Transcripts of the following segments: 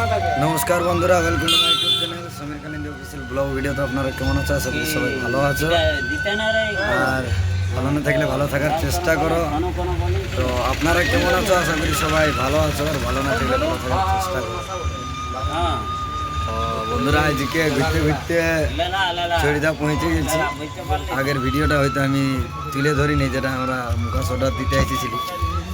নমস্কার বন্ধুরা, welcome to my YouTube channel Samir Kalindi official blog ভিডিওতে আপনারা কেমন আছো? আশা করি সবাই ভালো আছো, আর ভালো না থাকলে ভালো থাকার চেষ্টা করো। তো আপনারা কেমন আছো? আশা করি সবাই ভালো আছো, আর ভালো না থাকলে ভালো থাকার চেষ্টা করো। তো বন্ধুরা, আজকে ঘুরতে ঘুরতে চড়িদা পৌঁছে গেছি। আগের ভিডিওটা হয়তো আমি তুলে ধরিনি, যেটা আমরা মুখাস অর্ডার দিতে এসেছিলি।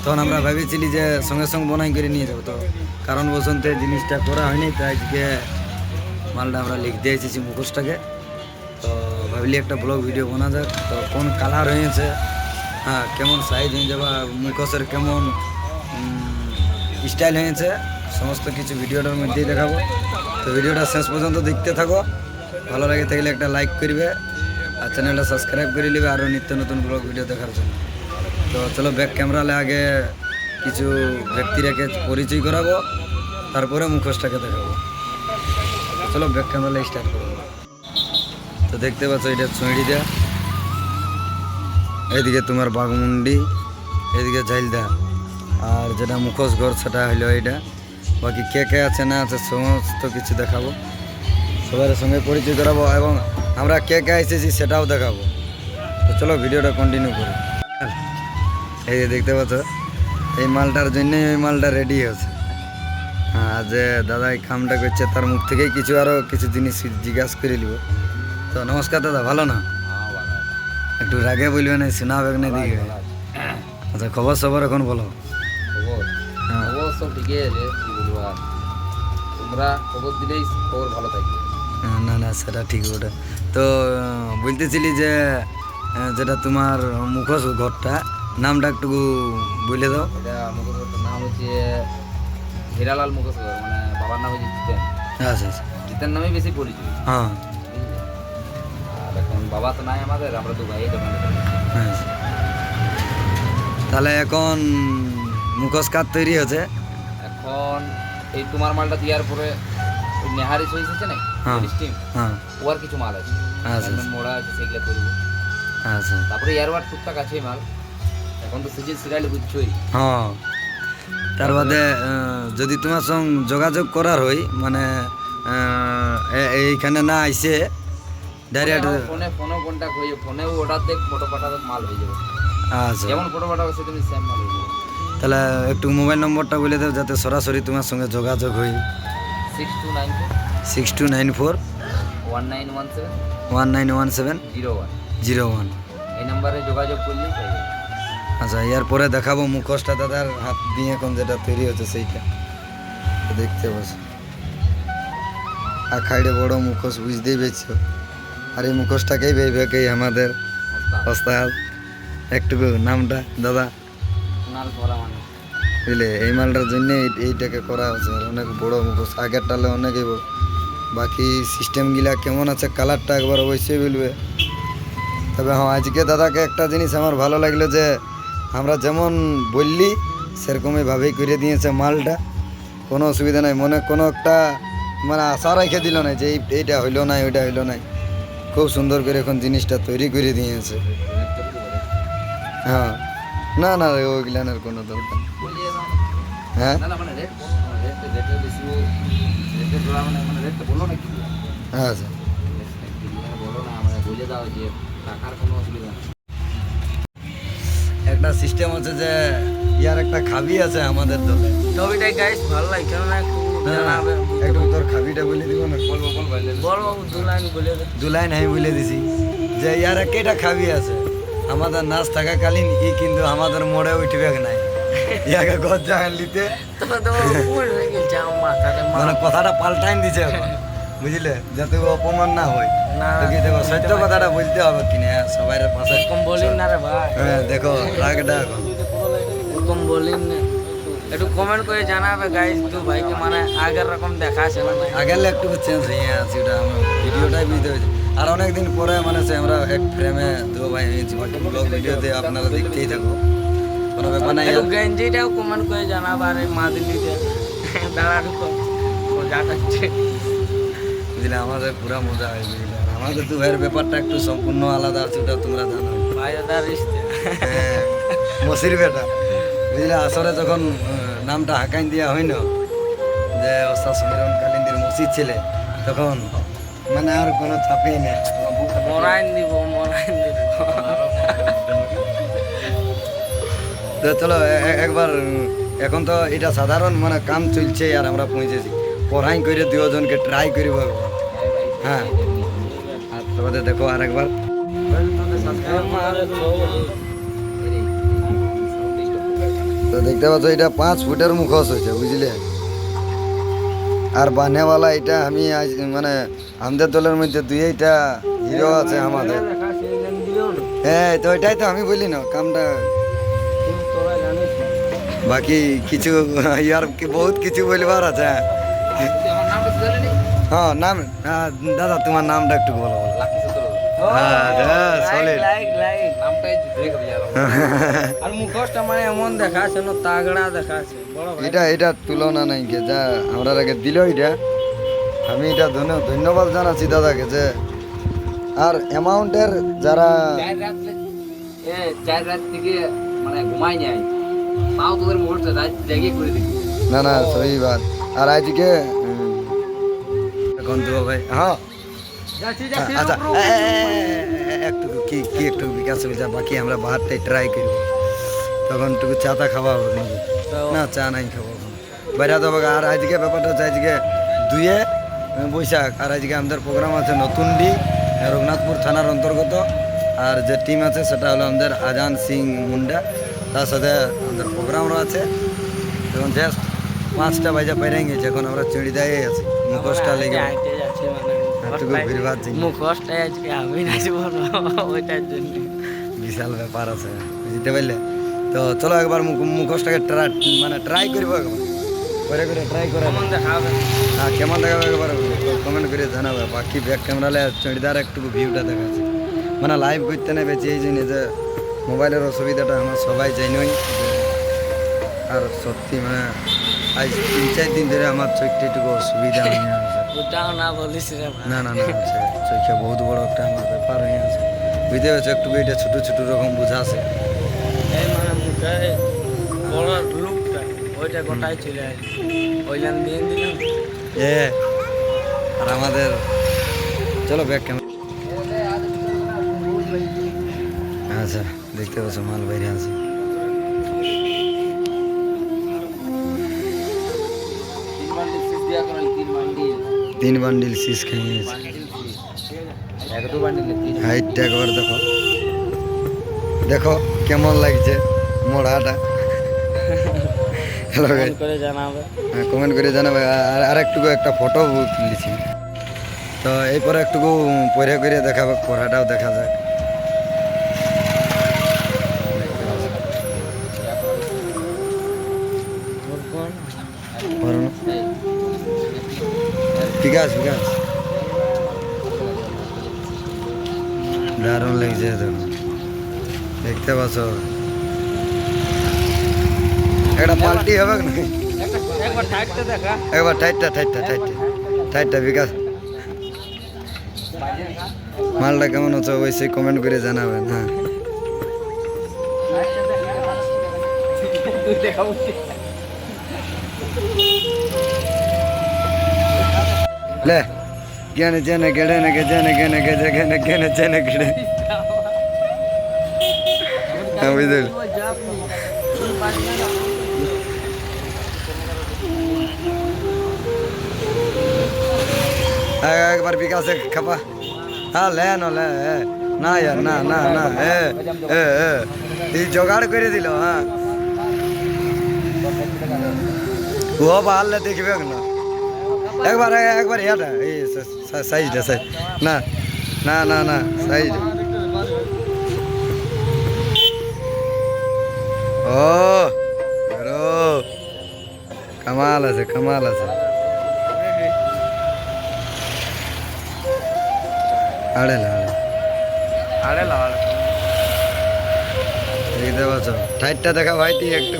তখন আমরা ভেবেছিলি যে সঙ্গে সঙ্গে বনাই করে নিয়ে যাবো, তো কারণ বসন্তে জিনিসটা করা হয়নি, তাই আজকে মালটা আমরা লিখতে এসেছি মুখোশটাকে। তো ভাবলি একটা ব্লগ ভিডিও বানা যাক। তো কোন কালার হয়েছে, হ্যাঁ কেমন সাইজ হয়েছে, বা মুখোশের কেমন স্টাইল হয়েছে, সমস্ত কিছু ভিডিওটার মধ্যেই দেখাবো। তো ভিডিওটা শেষ পর্যন্ত দেখতে থাকো। ভালো লাগে থাকলে একটা লাইক করবে, আর চ্যানেলটা সাবস্ক্রাইব করে নেবে আরও নিত্য নতুন ব্লগ ভিডিও দেখার জন্য। তো চলো ব্যাক ক্যামেরালে আগে কিছু ব্যক্তিরাকে পরিচয় করাবো, তারপরে মুখোশটাকে দেখাবো। চলো ব্যাক ক্যামেরালে স্টার্ট করবো। তো দেখতে পাচ্ছ, এটা চুঁড়িদা, এদিকে তোমার বাঘমুন্ডি, এদিকে ঝাইলদা, আর যেটা মুখোশ ঘর সেটা হলো এইটা। বাকি কে কে আছে না আছে সমস্ত কিছু দেখাবো, সবার সঙ্গে পরিচয় করাবো, এবং আমরা কে কে এসেছি সেটাও দেখাবো। তো চলো ভিডিওটা কন্টিনিউ করি। এই যে দেখতে পাচ্ছ, এই মালটার জন্যই ওই মালটা রেডি হয়েছে। হ্যাঁ, যে দাদা এই কামটা করছে তার মুখ থেকেই কিছু আরও কিছু জিনিস জিজ্ঞাসা করে নিব। তো নমস্কার দাদা, ভালো না? একটু রাগে বলবে না, শোনাবে না দিকে। আচ্ছা, খবর সবর এখন বলো। হ্যাঁ, খবর সব ঠিকই আছে, কি বলবো আর, তোমরা খবর দিলেই খবর ভালো থাকবে। না না, সেটা ঠিক ওটা। তো বলতেছিলি যে যেটা তোমার মুখোশ ঘরটা, নামটা একটু বলে দাও। এটা মুখোশের নাম হচ্ছে হিরালাল মুখোশ, মানে বাবার নাম হচ্ছে জিতেন। আচ্ছা আচ্ছা, জিতেন নামেই বেশি পরিচয়। হ্যাঁ আর এখন বাবা তো নাই আমাদের, আমরা তো ভাই দোকানে করি। হ্যাঁ। তাহলে এখন মুখোশ কাঠ তৈরি হচ্ছে এখন এই তোমার মালটা দেওয়ার পরে ওই নেহারি সই এসেছে না, হ্যাঁ স্টিম, হ্যাঁ। ও আর কিছু মাল আছে, আচ্ছা একদম মোড়া আছে, সেগুলো করবো। আচ্ছা, তারপরে এয়ারওয়ার্ড টুকটাক আছেই মাল। এখন তো সিজন সিরিয়াল বুঝছোই। হ্যাঁ। তার বাদে যদি তোমার সঙ্গে যোগাযোগ করার হয়, মানে এইখানে না আইসে ডাইরেক্ট, ফোনে কন্ট্যাক্ট হয়ে যাবে, ফোনেও অর্ডার দেখ, ফটো পাঠাবে, মাল হয়ে যাবে। আচ্ছা, যেমন ফটো পাঠাবে সেদিন সেম মাল হয়ে যাবে। তাহলে একটু মোবাইল নম্বরটা বলে দাও, যাতে সরাসরি তোমার সঙ্গে যোগাযোগ হয়। 6294 6294 1917 1917 01। 01। এই নাম্বারে যোগাযোগ করলেই পেয়ে যাবে। আচ্ছা, এরপরে দেখাবো মুখোশটা দাদার হাত দিয়ে এখন যেটা তৈরি হচ্ছে সেইটা দেখতে বসে। আখাইড়ে বড় মুখোশ, বুঝতেই পেরেছ। আর এই মুখোশটাকেই ভেবেকেই আমাদের ওস্তাদ, একটুকু নামটা দাদা নাল পরা মানে বুঝলে, এই মালটার জন্য এইটাকে করা হচ্ছে। আর অনেক বড় মুখোশ, আগের টালে অনেকই বড়। বাকি সিস্টেমগুলা কেমন আছে, কালারটা একবার অবশ্যই বলবে। তবে হ্যাঁ, আজকে দাদাকে একটা জিনিস আমার ভালো লাগলো, যে আমরা যেমন বললি সেরকমই ভাবেই করে দিয়েছে মালটা, কোনো অসুবিধা নাই। মনে কোনো একটা মানে আশা রেখে দিল না যে এইটা হইলো না ওইটা হইলো না, খুব সুন্দর করে এখন জিনিসটা তৈরি করে দিয়েছে। হ্যাঁ, না না ওইগুলানের কোনো দরকার নেই। হ্যাঁ না না, মানে রেট বেশি, রেটের জোড়া মানে রেটটা বলো না কি আচ্ছা, বলো না, মানে বলে দাও যে টাকার কোনো অসুবিধা নেই। একটা সিস্টেম আছে যে ইয়ার একটা খাবি আছে আমাদের দলে। ছবিটাই গাইস ভালো লাগে, কেন না একটু জানাবে। একটু তোর খাবিটা বলে দিব না? বলো, দু লাইন বলে দে। দু লাইন আমি বলে দিছি যে ইয়ার কেটা খাবি আছে আমাদের নাচ থাকাকালীন, কিন্তু আমাদের মোড়ে উঠবে নাই, ইয়াকে ঘর জাগান নিতে, মানে কথাটা পাল্টাইন দিছে এখন, বুঝলে, যাতে ও অপমান না হয়। তো কি দেখো, সত্য কথাটা বলতে হবে কিনা, হ্যাঁ সবাই পাশে কম বলিন না রে ভাই, হ্যাঁ দেখো রাগটা এখন কম বলিন না। একটু কমেন্ট করে জানাবে গাইস, দু ভাইকে মানে আগের রকম দেখাচ্ছে না। আগের একটু চেঞ্জ হয়ে আছে, ওটা আমার ভিডিওটাই বুঝতে হয়েছে। আর অনেকদিন পরে মানে আমরা এক ফ্রেমে দু ভাই হয়েছি, বাকি ব্লগ ভিডিওতে আপনারা দেখতেই থাকো, কোনো ব্যাপার নাই। একটু গেঞ্জিটাও কমেন্ট করে জানাবে, আর এই মাদুলিতে দাঁড়া ঢুকো যাচ্ছে, বুঝলে, আমাদের পুরা মজা হয়, বুঝলে। আর আমাদের দু ভাইয়ের ব্যাপারটা একটু সম্পূর্ণ আলাদা আছে, ওটা তোমরা জানো। ভাই দাদা রিস্তে, হ্যাঁ, মসির বেটা, বুঝলে। আসরে যখন নামটা হাঁকাই দেওয়া হয় না, যে অবস্থা সমীরণ কালিন্দির মসজিদ ছেলে তখন মানে আর কোনো চাপেই নেই। মরাইন দিব। তো চলো একবার এখন তো এটা সাধারণ মানে কাম চলছে আর আমরা পৌঁছেছি পড়াই করে দুজনকে ট্রাই করিব একবার। হ্যাঁ আর তোমাদের দেখো আর একবার তো দেখতে পাচ্ছ এটা 5 ফুটের মুখোশ হয়েছে বুঝলে। আর বানেওয়ালা এটা আমি আজ মানে আমাদের দলের মধ্যে দুইটা হিরো আছে আমাদের। হ্যাঁ তো এটাই তো আমি বলি না কামটা বাকি কিছু ইয়ার বহুত কিছু বলবার আছে। হ্যাঁ নাম দাদা তোমার নামটা একটু বলো। আর মুখোশটা মানে এমন দেখাচ্ছে না তাগড়া দেখাচ্ছে বড় ভাই। এটা তুলনা নাই কে যা আমরা আগে দিল এটা আমি এটা ধন্যবাদ জানাচ্ছি দাদাকে যে আর অ্যামাউন্টের যারা 4 রাত থেকে মানে ঘুমাই নাই তাও তোদের মুখোশটা জায়গায় করে দিই না না সহি বাত। আর আজকে এখন তো ভাই হ্যাঁ আচ্ছা একটু কি একটু বিকাশ হয়ে যা বাকি আমরা বাহারটাই ট্রাই করব তখন একটু চাটা খাওয়া হবে নাকি? না চা নাই খাবো বাইরে তো আর আজকে ব্যাপারটা হচ্ছে আজকে 2 বৈশাখ আর আজকে আমাদের প্রোগ্রাম আছে নতুনডি রঘুনাথপুর থানার অন্তর্গত। আর যে টিম আছে সেটা হলো আমাদের আজান সিং মুন্ডা তার সাথে আমাদের প্রোগ্রামও আছে। এখন জাস্ট 5টা বাজে পেরে গেছে এখন আমরা চিড়িদায় আছি মুখোশটা লেগে একটু ভিড়ভাড় মুখোশটা আজকে আমি নাচবো ওইটার জন্য বিশাল ব্যাপার আছে বুঝতে পারলে। তো চলো একবার মুখোশটাকে ট্রাই করবো একবার করে ট্রাই করে কেমন দেখাবে হ্যাঁ কেমন দেখাবে একবার কমেন্ট করে জানাবে। বাকি ব্যাক ক্যামেরালে চড়িদার একটু ভিউটা দেখাচ্ছে মানে লাইভ করতে না বেঁচে এই জন্য যে মোবাইলের অসুবিধাটা আমরা সবাই জানি। আর সত্যি মানে আজ 3-4 দিন ধরে আমার চোখটা একটু অসুবিধা হয়ে আছে। ওটাও না বলিস রে ভাই। না চোখে বহুত বড় একটা আমার ব্যাপার হয়ে আছে বুঝতে পারছো একটু এটা ছোটো ছোটো রকম বুঝাছে এই মানে মুখে বড় লুকটা ওইটা গোটাই চলে আসে ওইখান দিয়ে দিলাম আর আমাদের চলো ব্যাক ক্যামেরা আচ্ছা দেখতে পাচ্ছ মাল বাইরে আছে 3 বান্ডিল শীষ খাইয়েছে হাইটটা একবার দেখো দেখো কেমন লাগছে মোড়াটা। হ্যালো করে জানাবে হ্যাঁ কমেন্ট করে জানাবে। আর একটুকু একটা ফটো তুলেছি তো এরপরে একটুকু পরে করে দেখাবে পড়াটাও দেখা যায়। বিকাশ দারুণ লাগছে দেখতে পাচ্ছ একটা পাল্টি হবে না একবার থাকতে দেখা একবার টাইটটা বিকাশ মালটা কেমন হচ্ছে অবশ্যই কমেন্ট করে জানাবেন। হ্যাঁ লে গেনে জেনে গেড়ে নাকি জেনে গেনে গেজে গেনে গেনে জেনে গেড়ে হ্যাঁ বুঝলি একবার বিকাশে খাপা হ্যাঁ লে না ইয়ার না এই জোগাড় করে দিল। হ্যাঁ ও পারলে দেখবে না একবার ইয়াটা এই সাইজটা না সাইজ ও কামাল আছে আড়ে দেখতে পাচ্ছ ঠাইটটা দেখা ভাই তুই একটু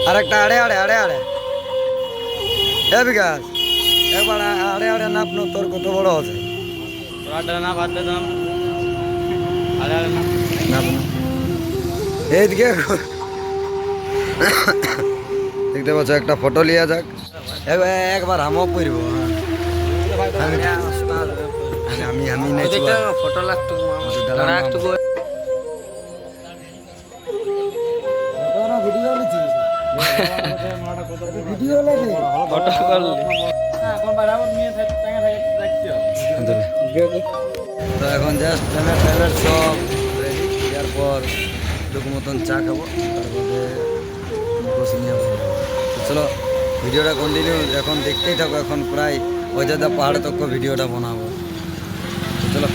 আরেকটা আড়ে এ বিকাশ একবার আড়ে নাপনো তোর কত বড় আছে নাপনো এইদিকে দেখতে পাচ্ছ একটা ফটো লিয়া যাক একবার আমও পড়ব আমি আমি নাই ফটো লাগতো একটু ভিডিও লাগে ফটো করলে তো এখন জাস্ট ট্রেনের সব রেডি এরপর টুকু মতন চা খাবো তারপরে বসে নিয়ে যাবো। তো চলো ভিডিওটা কন্টিনিউ এখন দেখতেই থাকো এখন প্রায় অযোধ্যা পাহাড় তক ভিডিওটা বানাবো। তো চলো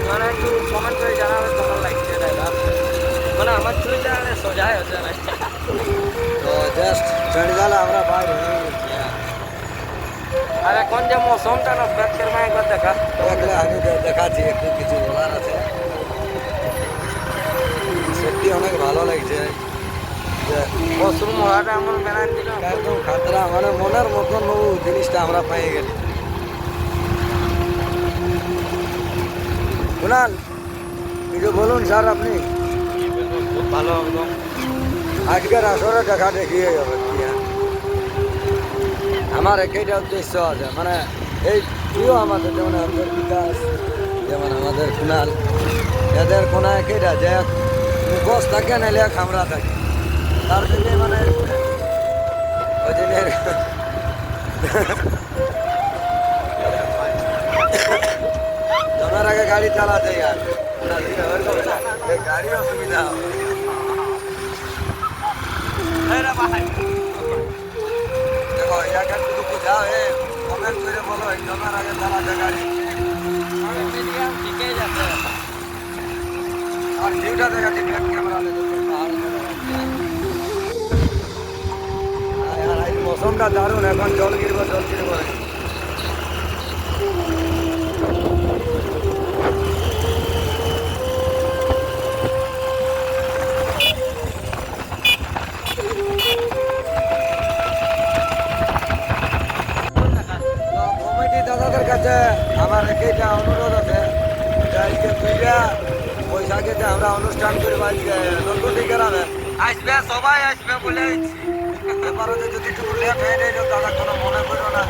মানে একটু কমেন্ট করে জানাবে কেমন লাগছে ড্রাইভার মানে আমার চুরিটা সোজাই হচ্ছে না তো জাস্ট চড়ে গেল আমরা বাইরে হয়ে গেছি। আর এখন যে মৌসুমটা না ব্যাকের মায় একবার দেখা দেখলে আমি দেখাচ্ছি একটু কিছু বলার আছে। সত্যি অনেক ভালো লাগছে যে মৌসুম হওয়াটা এমন বেড়ান দিল একদম খাতরা মানে মনের মতন জিনিসটা আমরা পেয়ে গেলি। কুনাল কিছু বলুন স্যার আপনি খুব ভালো একদম আজকের আসরে দেখা দেখিয়ে যাবে কি হ্যাঁ? আমার একইটা উদ্দেশ্য আছে মানে এই প্রিয় আমাদের যেমন আমাদের বিকাশ যেমন আমাদের কুনাল এদের কোনো একইটা যে মুখোশ থাকে নাহলে খামরা থাকে তার জন্য মানে ওই দিনের জমের আগে গাড়ি চালাতে আর গাড়ি অসুবিধা হবে। দেখো ইয়াকে একটু বুঝাও কমেন্ট করে বলো জমের আগে চালাতে গাড়ি ঠিকই যাচ্ছে আর ভিউটা দেখাচ্ছি ব্যাক ক্যামেরা মৌসুমটা দারুণ এখন জল গিরবো কমিটি দাদাদের কাছে আমার একইটা অনুরোধ আছে যে আজকে দুইটা বৈশাখে যে আমরা অনুষ্ঠান করি আজকে নলকুটি গ্রামে আসবে সবাই আসবে বলে ব্যাপারে যদি একটু লেট হয়ে যায় দাদা কোনো মনে করো না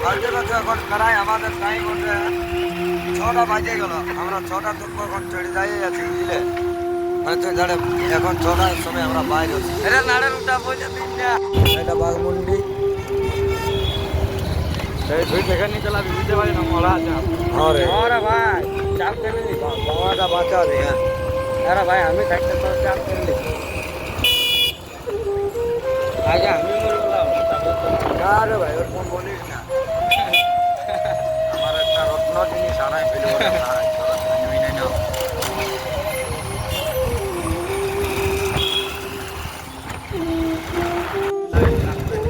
বাড়িতে কাছে এখন প্রায় আমাদের টাইম হচ্ছে 6টা বাজে গেল আমরা 6টা তক এখন চড়ে যাই আছি বুঝলে মানে তুই জানে এখন 6টার সময় আমরা বাইরে আছি এটা নাড়ের উঠা পয়সা দিন না এটা বাঘমুন্ডি এই দুই থেকে নিচে লাগবে বুঝতে পারি না মরা আছে আরে আরে ভাই চাপ করে নি বাবাটা বাঁচা দে হ্যাঁ আরে ভাই আমি থাকতে তো চাপ করে নি আগে আমি মরে গেলাম তারপর তো আরে ভাই ওরকম বলিস না আমার একটা রত্ন জিনিস আনাই ফেলে ওরা না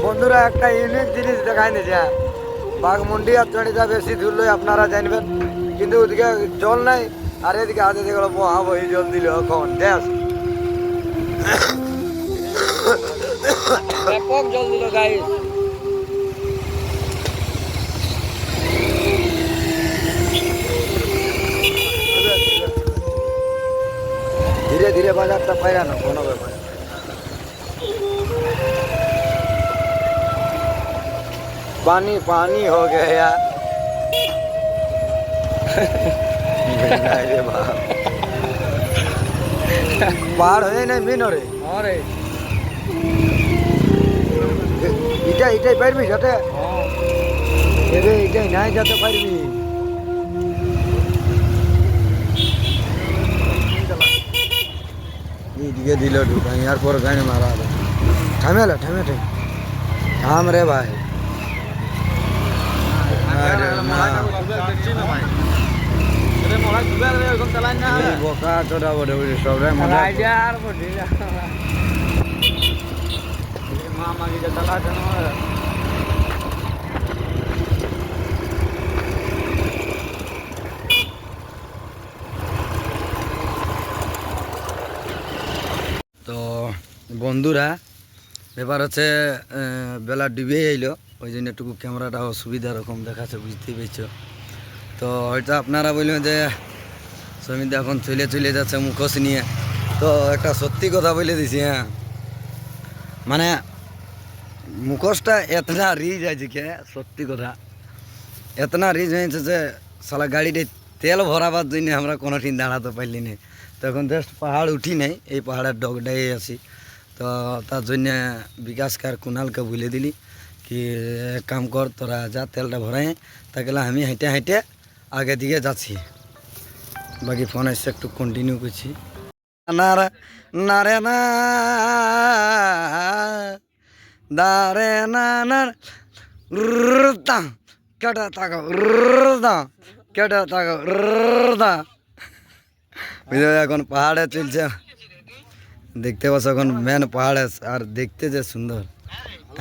বন্ধুরা একটা ইউনিক জিনিস দেখাই দিয়েছে, বাঘমুন্ডি আর চড়িদা বেশি দূর লই আপনারা জানবেন, কিন্তু ওদিকে জল নাই, আর এদিকে হাতে দেখলো মহাবহি জল দিল এখন দেশ। ব্যাপক জল দিল গাইস। ধীরে ধীরে বাজারটা পাইরানো কোনো ব্যাপার। पानी पानी हो गया। পার হয়ে নাই মেন রে। আরে এটাই পারবি যাতে, এটাই নাই যেতে পারবি। এইদিকে দিল ঢুকাই, আর পর গাড়ি মারা হবে। থামেলা থামে থাম রে ভাই। বোকা চোরা বটে বুঝি সবটাই মজা। রাইডার বডি মামা কি চালাতে না। তো বন্ধুরা ব্যাপার হচ্ছে বেলা ডুবে এলো, ওই জন্য একটু ক্যামেরাটা অসুবিধা রকম দেখাচ্ছে, বুঝতেই পেরেছ। তো হয়তো আপনারা বলবেন যে সমিত এখন চলে যাচ্ছে মুখোশ নিয়ে, তো একটা সত্যি কথা বলে দিছি। হ্যাঁ মানে মুখোশটা এতনা রিজ আছে কে, সত্যি কথা এতনা রিজ হয়েছে যে সালা গাড়িতে তেল ভরাবার জন্য আমরা কোনোদিন দাঁড়াতে পারলি না। তখন জাস্ট পাহাড় উঠি নাই, এই পাহাড়ের ডগডাই আছি। তো তার জন্যে বিকাশকে আর কুণালকে বলে দিলি কি এক কাম কর, তোরা যা তেলটা ভরাই, তাকে আমি হেঁটে হেঁটে আগে দিকে যাচ্ছি। বাকি ফোন এসে একটু কন্টিনিউ করছি। না রে না রে না দারে না না দা কেটে থাকো দা কেটে থাকো দা। এখন পাহাড়ে চলছে, দেখতে পাচ্ছ এখন মেন পাহাড়ে, আর দেখতে যে সুন্দর।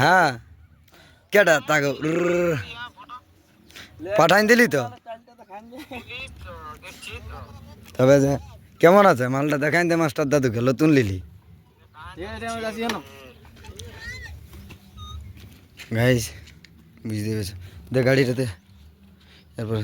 হ্যাঁ কেটা তাকে পাঠাই দিলি তো, তবে যে কেমন আছে মালটা দেখাই দে মাস্টার দাদুকে, নতুন লিলি গাইস বুঝতে পেরেছ। দে গাড়িটাতে, এরপর